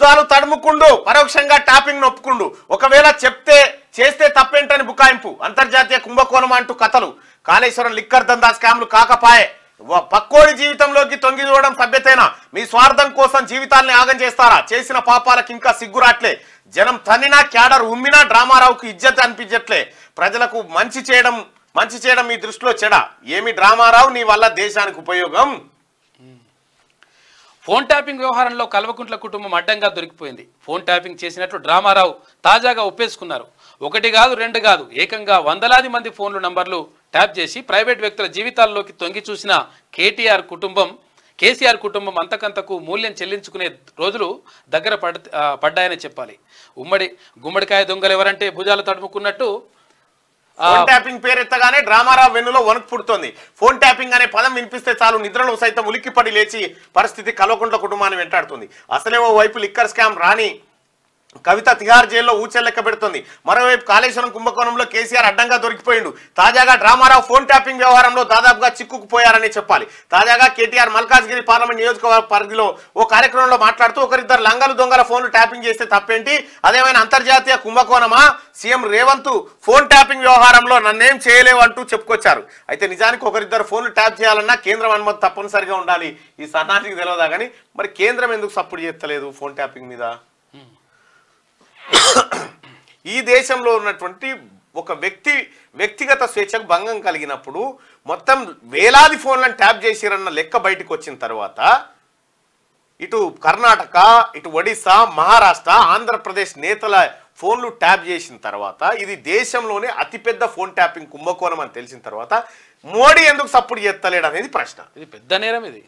భుజాలు తడుముకుండు పరోక్షంగా ట్యాపింగ్ నొప్పుకుండు ఒకవేళ చేస్తే తప్పేంటని బుకాయింపు అంతర్జాతీయ కుంభకోణం అంటూ కథలు కాళేశ్వరం లిక్కర్ దందా స్కామ్లు కాకపాయే పక్కోడి జీవితంలోకి తొంగి చూడడం సభ్యతేనా మీ స్వార్థం కోసం జీవితాల్ని ఆగం చేస్తారా చేసిన పాపాలకు ఇంకా సిగ్గురాట్లే జనం తన్నినా క్యాడర్ ఉమ్మినా డ్రామారావుకు ఇజ్జత్ అనిపించట్లే ప్రజలకు మంచి చేయడం మీ దృష్టిలో చెడ ఏమి డ్రామారావు నీ వల్ల దేశానికి ఉపయోగం ఫోన్ ట్యాపింగ్ వ్యవహారంలో కల్వకుంట్ల కుటుంబం అడ్డంగా దొరికిపోయింది ఫోన్ ట్యాపింగ్ చేసినట్లు డ్రామారావు తాజాగా ఒప్పేసుకున్నారు ఒకటి కాదు రెండు కాదు ఏకంగా వందలాది మంది ఫోన్లు నంబర్లు ట్యాప్ చేసి ప్రైవేట్ వ్యక్తుల జీవితాల్లోకి తొంగి చూసిన కేసీఆర్ కుటుంబం అంతకంతకు మూల్యం చెల్లించుకునే రోజులు దగ్గర పడ్డాయని చెప్పాలి గుమ్మడికాయ దొంగలు ఎవరంటే భుజాలు తడుముకున్నట్టు ఫోన్ ట్యాపింగ్ పేరెత్తగానే డ్రామారావు వెన్నులో వణుకు పుడుతోంది ఫోన్ ట్యాపింగ్ అనే పదం వినిపిస్తే చాలు నిద్రలో సైతం ఉలిక్కిపడి లేచి పరిస్థితి కల్వకుంట్ల కుటుంబాన్ని వెంటాడుతుంది అసలే ఓ వైపు లిక్కర్ స్కామ్ రాని కవిత తిహార్ జైల్లో ఊచెల్లెక్క పెడుతుంది మరోవైపు కాళేశ్వరం కుంభకోణంలో కేసీఆర్ అడ్డంగా దొరికిపోయిండు తాజాగా డ్రామారావు ఫోన్ ట్యాపింగ్ వ్యవహారంలో దాదాపుగా చిక్కుకుపోయారని చెప్పాలి తాజాగా కేటీఆర్ మల్కాజ్గిరి పార్లమెంట్ నియోజకవర్గ పరిధిలో ఓ కార్యక్రమంలో మాట్లాడుతూ ఒకరిద్దరు లంగలు దొంగల ఫోన్లు ట్యాపింగ్ చేస్తే తప్పేంటి అదేమైనా అంతర్జాతీయ కుంభకోణమా సీఎం రేవంత్ ఫోన్ ట్యాపింగ్ వ్యవహారంలో నన్నేం చేయలేవు అంటూ చెప్పుకొచ్చారు అయితే నిజానికి ఒకరిద్దరు ఫోన్లు ట్యాప్ చేయాలన్నా కేంద్రం అనుమతి తప్పనిసరిగా ఉండాలి ఈ సన్నానికి తెలియదా కానీ మరి కేంద్రం ఎందుకు సపోర్ట్ చేస్తలేదు ఫోన్ ట్యాపింగ్ మీద ఈ దేశంలో ఉన్నటువంటి ఒక వ్యక్తిగత స్వేచ్ఛకు భంగం కలిగినప్పుడు మొత్తం వేలాది ఫోన్లను ట్యాప్ చేసిరన్న లెక్క బయటకు వచ్చిన తర్వాత ఇటు కర్ణాటక ఇటు ఒడిశా మహారాష్ట్ర ఆంధ్రప్రదేశ్ నేతల ఫోన్లు ట్యాప్ చేసిన తర్వాత ఇది దేశంలోనే అతిపెద్ద ఫోన్ ట్యాపింగ్ కుంభకోణం అని తెలిసిన తర్వాత మోడీ ఎందుకు సపోర్ట్ చేస్తలేడు అనేది ప్రశ్న ఇది పెద్ద నేరం ఇది